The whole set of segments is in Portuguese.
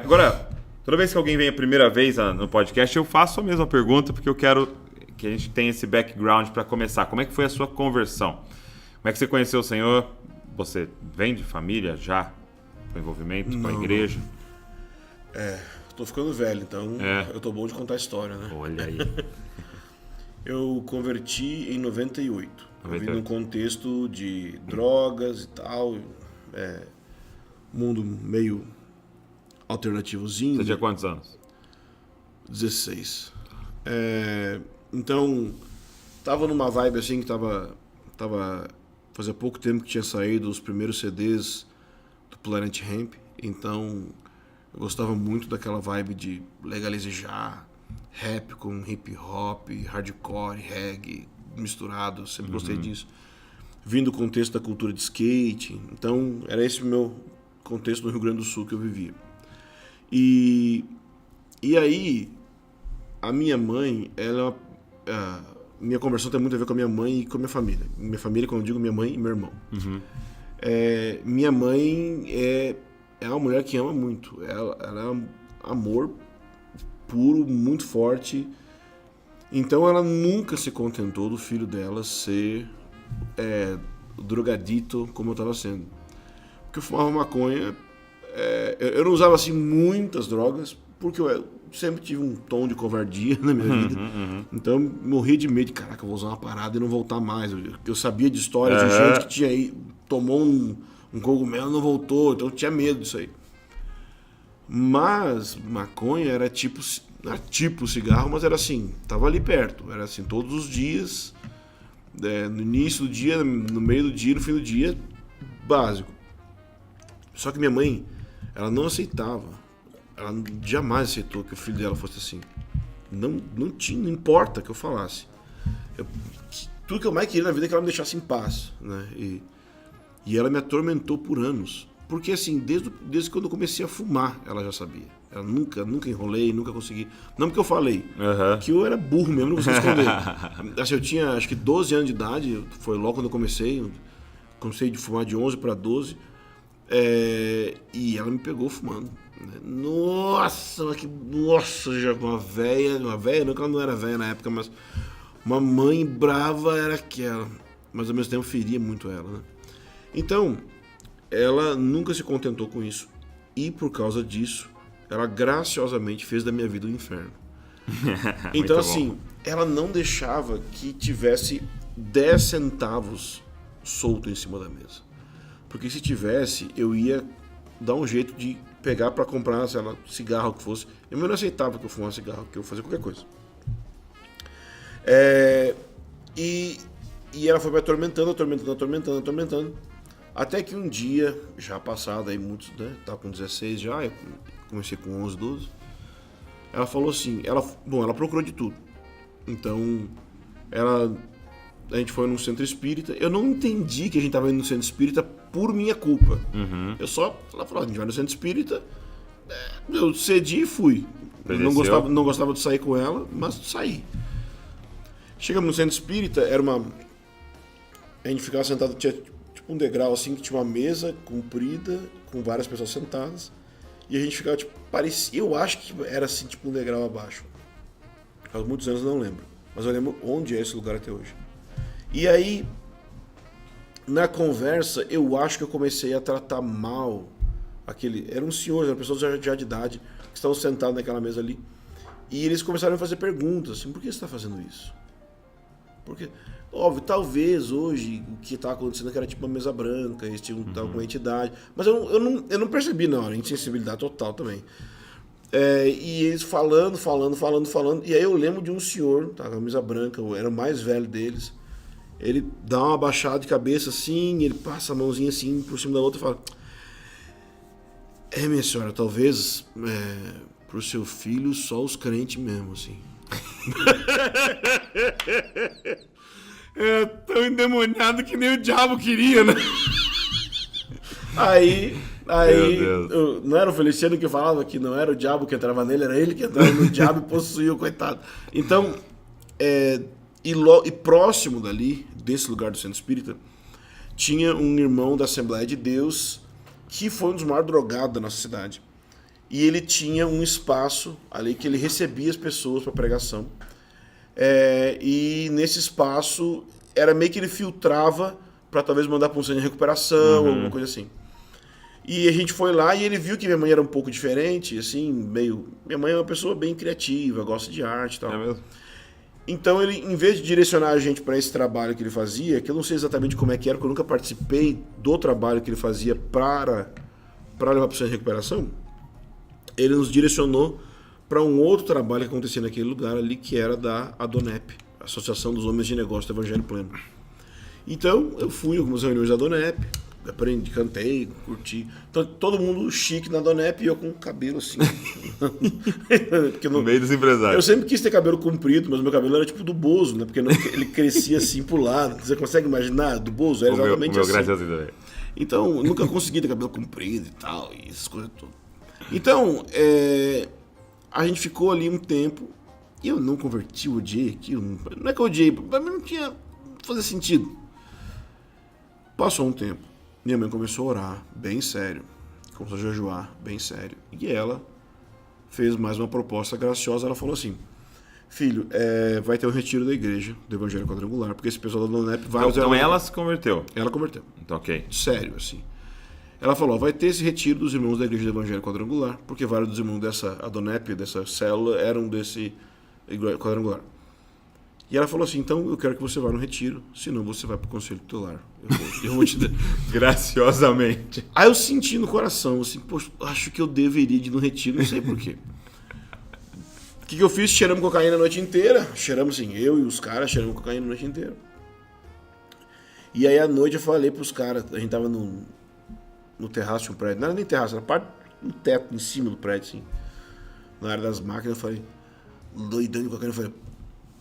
Agora, toda vez que alguém vem a primeira vez no podcast, eu faço a mesma pergunta, porque eu quero que a gente tenha esse background para começar. Como é que foi a sua conversão? Como é que você conheceu o Senhor? Você vem de família já? Com envolvimento com a igreja? Tô ficando velho, então eu tô bom de contar a história, né? Olha aí. Eu converti em 98. Eu vim 98. num contexto de drogas e tal. Mundo meio alternativozinho. Você tinha quantos anos? 16. Então, tava numa vibe assim que tava fazia pouco tempo que tinha saído os primeiros CDs do Planet Hemp. Então, eu gostava muito daquela vibe de legalizar rap com hip hop, hardcore, reggae misturado. Sempre gostei disso. Vim do contexto da cultura de skate. Então, era esse o meu contexto no Rio Grande do Sul que eu vivia. E aí, a minha mãe, minha conversão tem muito a ver com a minha mãe e com a minha família. Minha família, quando eu digo minha mãe e meu irmão. Minha mãe é uma mulher que ama muito. Ela é um amor puro, muito forte. Então ela nunca se contentou do filho dela ser drogadito como eu estava sendo. Porque eu fumava maconha. Eu não usava assim muitas drogas, porque eu sempre tive um tom de covardia na minha vida. Então eu morria de medo de, caraca, eu vou usar uma parada e não voltar mais. Eu sabia de histórias de gente que tomou um cogumelo e não voltou, então eu tinha medo disso aí. Mas maconha era tipo cigarro, mas era assim, tava ali perto. Era assim, todos os dias, no início do dia, no meio do dia, no fim do dia, básico. Só que minha mãe, ela não aceitava. Ela jamais aceitou que o filho dela fosse assim. Não importa que eu falasse. Tudo que eu mais queria na vida é que ela me deixasse em paz, né? E ela me atormentou por anos. Porque assim, desde quando eu comecei a fumar, ela já sabia. Ela nunca enrolei, nunca consegui. Não porque eu falei, que eu era burro mesmo, não conseguia esconder. Assim, eu tinha acho que 12 anos de idade, foi logo quando eu comecei. Comecei de fumar de 11 para 12. E ela me pegou fumando. Nossa, já uma velha não, que ela não era velha na época, mas uma mãe brava era aquela. Mas ao mesmo tempo feria muito ela, né? Então, ela nunca se contentou com isso. E por causa disso, ela graciosamente fez da minha vida um inferno. Então assim, ela não deixava que tivesse 10 centavos solto em cima da mesa. Porque se tivesse, eu ia dar um jeito de pegar para comprar, sei lá, cigarro que fosse. Eu não aceitava que eu fumasse cigarro, que eu fazia qualquer coisa. E ela foi me atormentando. Até que um dia, já passado aí muitos, né? Tava com 16 já, eu comecei com 11, 12. Ela falou assim, ela procurou de tudo. Então, a gente foi num centro espírita. Eu não entendi que a gente tava indo no centro espírita por minha culpa. Ela falou, a gente vai no centro espírita. Eu cedi e fui. Não gostava de sair com ela, mas saí. Chegamos no centro espírita, a gente ficava sentado, tinha tipo um degrau assim, que tinha uma mesa comprida, com várias pessoas sentadas. E a gente ficava, tipo, parecia, eu acho que era assim, tipo um degrau abaixo. Faz muitos anos, não lembro. Mas eu lembro onde é esse lugar até hoje. E aí, na conversa, eu acho que eu comecei a tratar mal era um senhor, eram pessoas já de idade, que estavam sentados naquela mesa ali. E eles começaram a fazer perguntas, assim, por que você está fazendo isso? Porque, óbvio, talvez hoje o que estava acontecendo é que era tipo uma mesa branca, eles tinham com uma entidade. Mas eu não percebi na hora, insensibilidade total também. E eles falando. E aí eu lembro de um senhor, tá, com a camisa branca, era o mais velho deles. Ele dá uma baixada de cabeça assim, ele passa a mãozinha assim por cima da outra e fala: minha senhora, talvez pro seu filho só os crentes mesmo, assim. É tão endemoniado que nem o diabo queria, né? Aí não era o Feliciano que falava que não era o diabo que entrava nele, era ele que entrava no diabo e possuía o coitado. Então, e próximo dali, desse lugar do centro espírita, tinha um irmão da Assembleia de Deus que foi um dos maiores drogados da nossa cidade. E ele tinha um espaço ali que ele recebia as pessoas para pregação. E nesse espaço era meio que ele filtrava para talvez mandar para um centro de recuperação, alguma coisa assim. E a gente foi lá e ele viu que minha mãe era um pouco diferente, assim, meio... Minha mãe é uma pessoa bem criativa, gosta de arte e tal. É mesmo? Então ele, em vez de direcionar a gente para esse trabalho que ele fazia, que eu não sei exatamente como é que era, porque eu nunca participei do trabalho que ele fazia para levar para o centro de recuperação, ele nos direcionou para um outro trabalho que acontecia naquele lugar ali, que era da ADONEP, Associação dos Homens de Negócio do Evangelho Pleno. Então eu fui a algumas reuniões da ADONEP, aprendi, cantei, curti. Então, todo mundo chique na Donep e eu com o cabelo assim. Porque no meio dos empresários. Eu sempre quis ter cabelo comprido, mas meu cabelo era tipo do Bozo, né? Porque ele crescia assim pro lado. Você consegue imaginar? Do Bozo era exatamente assim. Graças a Deus também. Então, eu nunca consegui ter cabelo comprido e tal, e essas coisas todas. Então, a gente ficou ali um tempo e eu não converti, eu odiei aquilo. Não é que eu odiei, pra mim não tinha fazer sentido. Passou um tempo. Minha mãe começou a orar, bem sério. Começou a jejuar, bem sério. E ela fez mais uma proposta graciosa. Ela falou assim: filho, vai ter um retiro da igreja, do Evangelho Quadrangular, porque esse pessoal da Donep... Então ela se converteu? Ela converteu. Então, ok. Sério, assim. Ela falou: vai ter esse retiro dos irmãos da igreja do Evangelho Quadrangular, porque vários dos irmãos dessa Adonep, dessa célula, eram desse quadrangular. E ela falou assim: então eu quero que você vá no retiro, senão você vai pro conselho tutelar. Eu vou te dar. Graciosamente. Aí eu senti no coração, assim, poxa, acho que eu deveria ir no retiro, não sei porquê. O que eu fiz? Cheiramos cocaína a noite inteira. Cheiramos assim, eu e os caras cheiramos cocaína a noite inteira. E aí à noite eu falei pros caras, a gente tava no terraço de um prédio, não era nem terraço, era parte do teto, em cima do prédio, assim. Na área das máquinas, eu falei, doidão de cocaína, eu falei,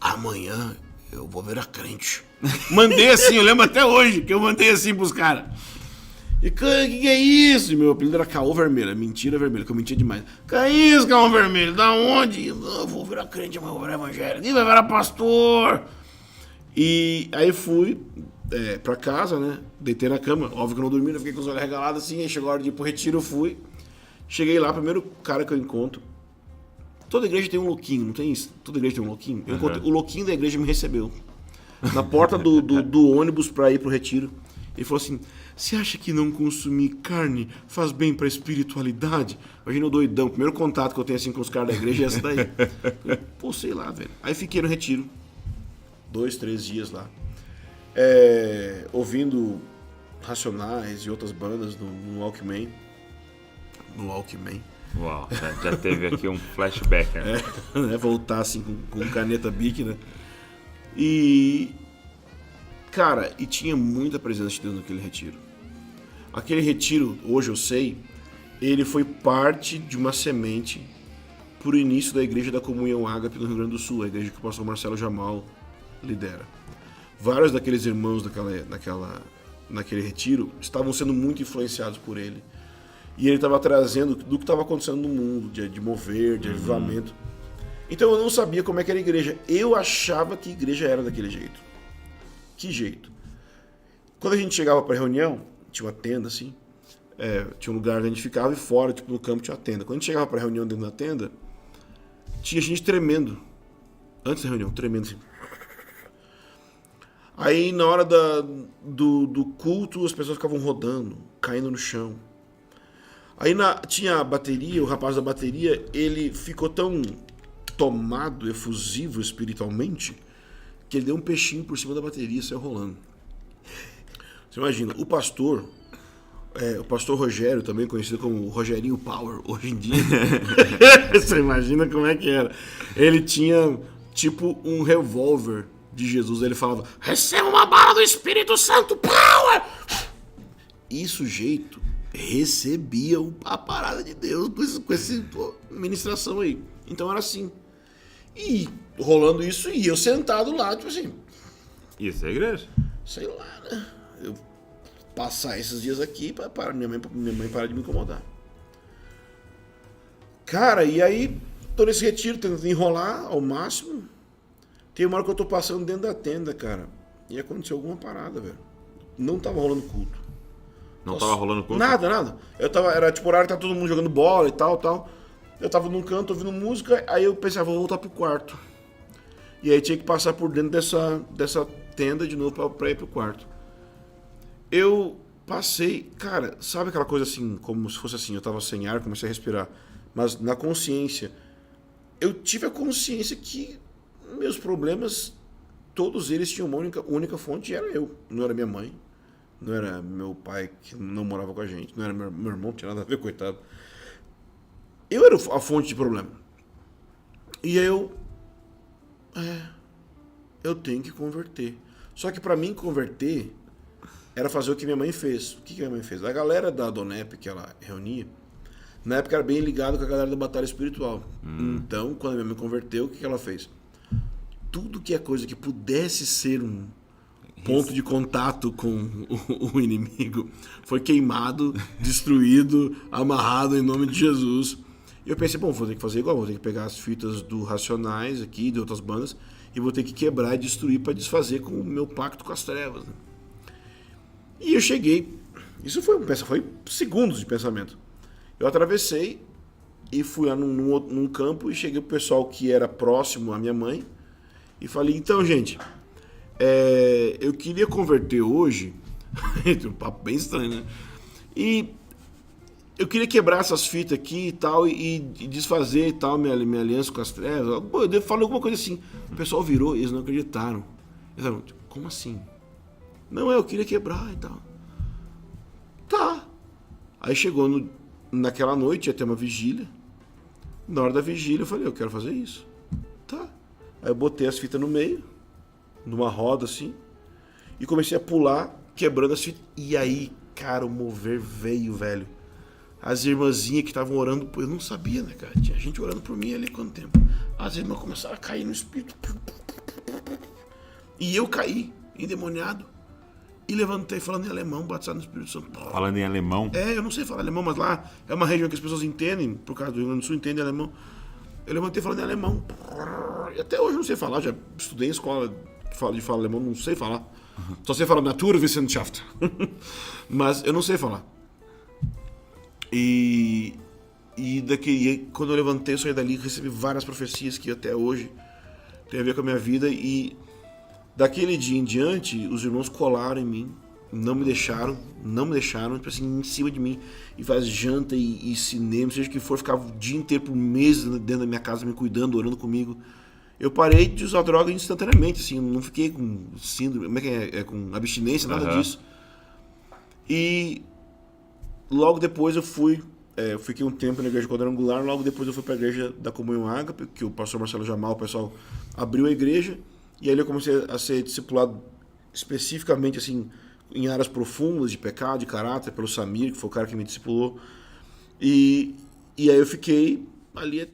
amanhã eu vou virar crente. Mandei assim, eu lembro até hoje que eu mandei assim pros caras. E que é isso? Meu apelido era Caô Vermelho, mentira vermelha, que eu mentia demais. Que é isso, Caô Vermelho? Da onde? Eu vou virar crente, amanhã eu vou virar evangélico. E vai virar pastor. E aí fui pra casa, né? Deitei na cama, óbvio que eu não dormi, eu fiquei com os olhos regalados assim. Aí chegou a hora de ir pro retiro, eu fui. Cheguei lá, primeiro cara que eu encontro. Toda igreja tem um louquinho, não tem isso? Toda igreja tem um louquinho. Eu encontrei, o louquinho da igreja me recebeu. Na porta do ônibus pra ir pro retiro. Ele falou assim: você acha que não consumir carne faz bem pra espiritualidade? Imagina o doidão. O primeiro contato que eu tenho assim com os caras da igreja é essa daí. Pô, sei lá, velho. Aí fiquei no retiro. 2, 3 dias lá. Ouvindo Racionais e outras bandas no Walkman. No Walkman. Uau, já teve aqui um flashback, né? Voltar assim com caneta Bic, né? E... cara, e tinha muita presença de Deus naquele retiro. Aquele retiro, hoje eu sei, ele foi parte de uma semente pro início da Igreja da Comunhão Ágape no Rio Grande do Sul, a igreja que o pastor Marcelo Jamal lidera. Vários daqueles irmãos naquele retiro estavam sendo muito influenciados por ele. E ele estava trazendo do que estava acontecendo no mundo, de mover, de avivamento. Então eu não sabia como é que era a igreja. Eu achava que a igreja era daquele jeito. Que jeito? Quando a gente chegava para reunião, tinha uma tenda assim, tinha um lugar onde a gente ficava e fora, tipo no campo tinha uma tenda. Quando a gente chegava para reunião dentro da tenda, tinha gente tremendo. Antes da reunião, tremendo assim. Aí na hora do culto, as pessoas ficavam rodando, caindo no chão. Aí tinha a bateria, o rapaz da bateria, ele ficou tão tomado, efusivo espiritualmente, que ele deu um peixinho por cima da bateria e saiu rolando. Você imagina, o pastor Rogério, também conhecido como Rogerinho Power, hoje em dia, você imagina como é que era. Ele tinha tipo um revólver de Jesus, ele falava, receba uma bala do Espírito Santo, Power! E sujeito recebia a parada de Deus com essa ministração aí. Então era assim. E rolando isso, e eu sentado lá, tipo assim. Isso é igreja? Sei lá, né? Eu passar esses dias aqui para minha mãe parar de me incomodar. Cara, e aí, tô nesse retiro, tentando enrolar ao máximo. Tem uma hora que eu tô passando dentro da tenda, cara. E aconteceu alguma parada, velho. Não tava rolando culto. Não tava rolando culto? Nada. Era tipo horário que tá todo mundo jogando bola e tal. Eu tava num canto ouvindo música, aí eu pensava, vou voltar pro quarto. E aí tinha que passar por dentro dessa tenda de novo pra ir pro quarto. Eu passei, cara, sabe aquela coisa assim, como se fosse assim, eu tava sem ar, comecei a respirar. Mas na consciência, eu tive a consciência que meus problemas, todos eles tinham uma única fonte, e era eu. Não era minha mãe, não era meu pai, que não morava com a gente, não era meu irmão, não tinha nada a ver, coitado. Eu era a fonte de problema. E eu tenho que converter. Só que pra mim converter era fazer o que minha mãe fez. O que minha mãe fez? A galera da Donep que ela reunia, na época era bem ligado com a galera da Batalha Espiritual. Então, quando minha mãe converteu, o que ela fez? Tudo que é coisa que pudesse ser um ponto de contato com o inimigo foi queimado, destruído, amarrado em nome de Jesus. E eu pensei, bom, vou ter que fazer igual, vou ter que pegar as fitas do Racionais aqui, de outras bandas, e vou ter que quebrar e destruir para desfazer com o meu pacto com as trevas. Né? E eu cheguei, isso foi segundos de pensamento. Eu atravessei e fui lá num campo e cheguei pro pessoal que era próximo à minha mãe e falei, então, gente, eu queria converter hoje, um papo bem estranho, né? E eu queria quebrar essas fitas aqui e tal, e desfazer e tal, minha aliança com as trevas. Eu falei alguma coisa assim. O pessoal virou e eles não acreditaram. Eles falaram, como assim? Não, eu queria quebrar e tal. Tá. Aí chegou naquela noite, ia ter uma vigília. Na hora da vigília eu falei, eu quero fazer isso. Tá. Aí eu botei as fitas no meio, numa roda assim, e comecei a pular, quebrando as fitas. E aí, cara, o mover veio, velho. As irmãzinhas que estavam orando, eu não sabia, né, cara? Tinha gente orando por mim ali há quanto tempo. As irmãs começaram a cair no espírito. E eu caí, endemoniado. E levantei falando em alemão, batizado no Espírito Santo. Falando em alemão? Eu não sei falar alemão, mas lá é uma região que as pessoas entendem, por causa do Rio Grande do Sul, entendem alemão. Eu levantei falando em alemão. E até hoje eu não sei falar, já estudei em escola de falar alemão, não sei falar. Só sei falar Naturwissenschaft. Mas eu não sei falar. E quando eu levantei, eu saí dali, recebi várias profecias que até hoje tem a ver com a minha vida. E daquele dia em diante, os irmãos colaram em mim, não me deixaram, tipo assim, em cima de mim. E faz janta e cinema, seja o que for, ficava o dia inteiro, por meses dentro da minha casa, me cuidando, orando comigo. Eu parei de usar droga instantaneamente, assim, não fiquei com síndrome, como é que é com abstinência, nada disso. E logo depois eu fiquei um tempo na igreja quadrangular, logo depois eu fui para a igreja da Comunhão Ágape, que o pastor Marcelo Jamal, o pessoal abriu a igreja, e aí eu comecei a ser discipulado especificamente assim, em áreas profundas de pecado, de caráter, pelo Samir, que foi o cara que me discipulou. E aí eu fiquei ali